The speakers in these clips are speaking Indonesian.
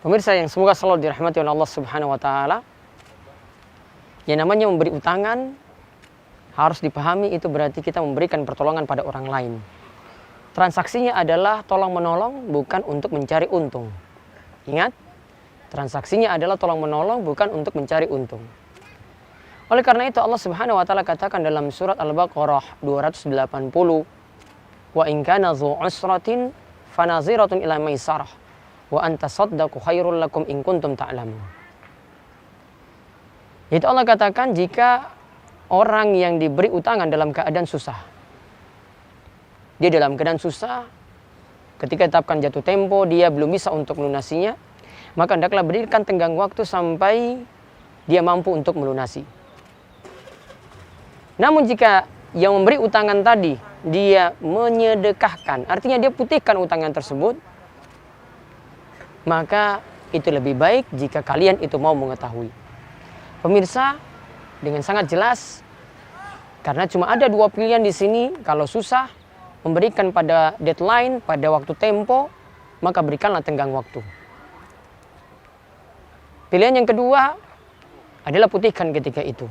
Pemirsa yang semoga selalu dirahmati oleh Allah Subhanahu wa taala. Yang namanya memberi utangan harus dipahami, itu berarti kita memberikan pertolongan pada orang lain. Transaksinya adalah tolong-menolong, bukan untuk mencari untung. Ingat, transaksinya adalah tolong-menolong, bukan untuk mencari untung. Oleh karena itu Allah Subhanahu wa taala katakan dalam surat Al-Baqarah 280, "Wa in kana dzu usratin fanaziratun ila maisarah wa anta saddaqu khairul lakum in kuntum ta'lamun." Itu Allah katakan jika orang yang diberi utangan dalam keadaan susah. Dia dalam keadaan susah, ketika ditetapkan jatuh tempo, dia belum bisa untuk melunasinya, maka hendaklah berikan tenggang waktu sampai dia mampu untuk melunasi. Namun jika yang memberi utangan tadi, dia menyedekahkan, artinya dia putihkan utangan tersebut, maka itu lebih baik jika kalian itu mau mengetahui. Pemirsa, dengan sangat jelas, karena cuma ada dua pilihan di sini. Kalau susah, memberikan pada deadline, pada waktu tempo, maka berikanlah tenggang waktu. Pilihan yang kedua adalah putihkan ketika itu.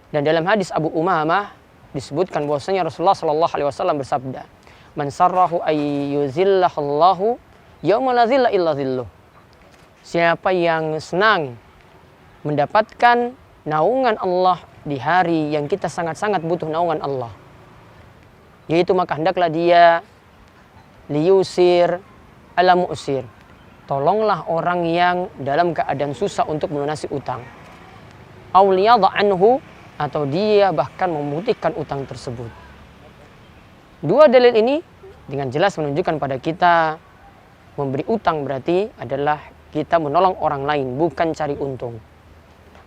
Dan dalam hadis Abu Umamah disebutkan bahwasanya Rasulullah Shallallahu Alaihi Wasallam bersabda, "Man sarrahu ayyuzillahullahu yauma la zilla illa zilluh." Siapa yang senang mendapatkan naungan Allah di hari yang kita sangat-sangat butuh naungan Allah, yaitu maka hendaklah dia liyusir ala mu'sir, tolonglah orang yang dalam keadaan susah untuk melunasi utang, auliyadha anhu, atau dia bahkan memutihkan utang tersebut. Dua dalil ini dengan jelas menunjukkan pada kita memberi utang berarti adalah kita menolong orang lain, bukan cari untung.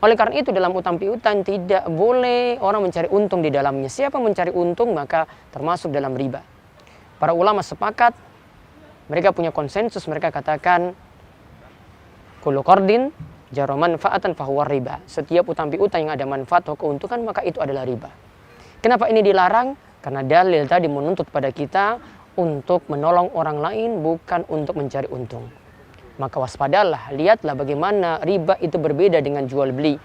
Oleh karena itu dalam utang piutang tidak boleh orang mencari untung di dalamnya. Siapa mencari untung maka termasuk dalam riba. Para ulama sepakat, mereka punya konsensus, mereka katakan kullu qardin jara manfaatan fahuwa riba. Setiap utang piutang yang ada manfaat atau keuntungan maka itu adalah riba. Kenapa ini dilarang? Karena dalil tadi menuntut pada kita untuk menolong orang lain, bukan untuk mencari untung. Maka waspadalah, lihatlah bagaimana riba itu berbeda dengan jual beli.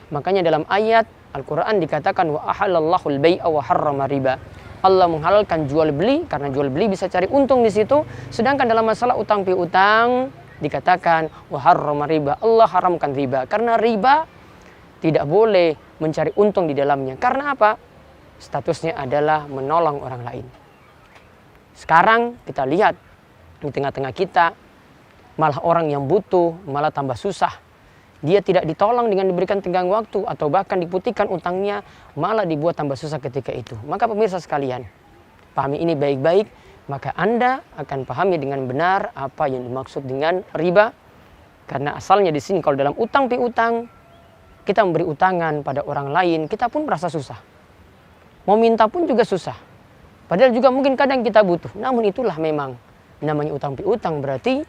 Makanya dalam ayat Al-Quran dikatakan wa ahallallahu al-bai'a wa harrama riba. Allah menghalalkan jual beli karena jual beli bisa cari untung di situ. Sedangkan dalam masalah utang piutang dikatakan wa harrama riba. Allah haramkan riba karena riba tidak boleh mencari untung di dalamnya. Karena apa? Statusnya adalah menolong orang lain. Sekarang kita lihat di tengah-tengah kita malah orang yang butuh malah tambah susah. Dia tidak ditolong dengan diberikan tenggang waktu atau bahkan diputihkan utangnya, malah dibuat tambah susah ketika itu. Maka pemirsa sekalian, pahami ini baik-baik, maka Anda akan pahami dengan benar apa yang dimaksud dengan riba. Karena asalnya di sini kalau dalam utang piutang kita memberi utangan pada orang lain, kita pun merasa susah. Mau minta pun juga susah. Padahal juga mungkin kadang kita butuh. Namun itulah memang namanya utang piutang, berarti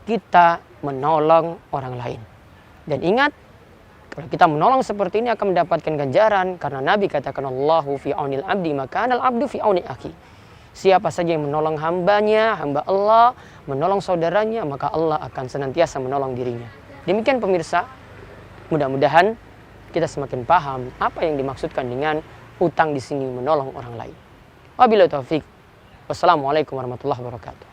kita menolong orang lain. Dan ingat, kalau kita menolong seperti ini akan mendapatkan ganjaran. Karena Nabi katakan Allahu fi aunil abdi maka anal abdu fi auni akhi. Siapa saja yang menolong hambanya, hamba Allah, menolong saudaranya, maka Allah akan senantiasa menolong dirinya. Demikian pemirsa, mudah-mudahan kita semakin paham apa yang dimaksudkan dengan utang di sini menolong orang lain. Wabillahi taufik. Wassalamualaikum warahmatullahi wabarakatuh.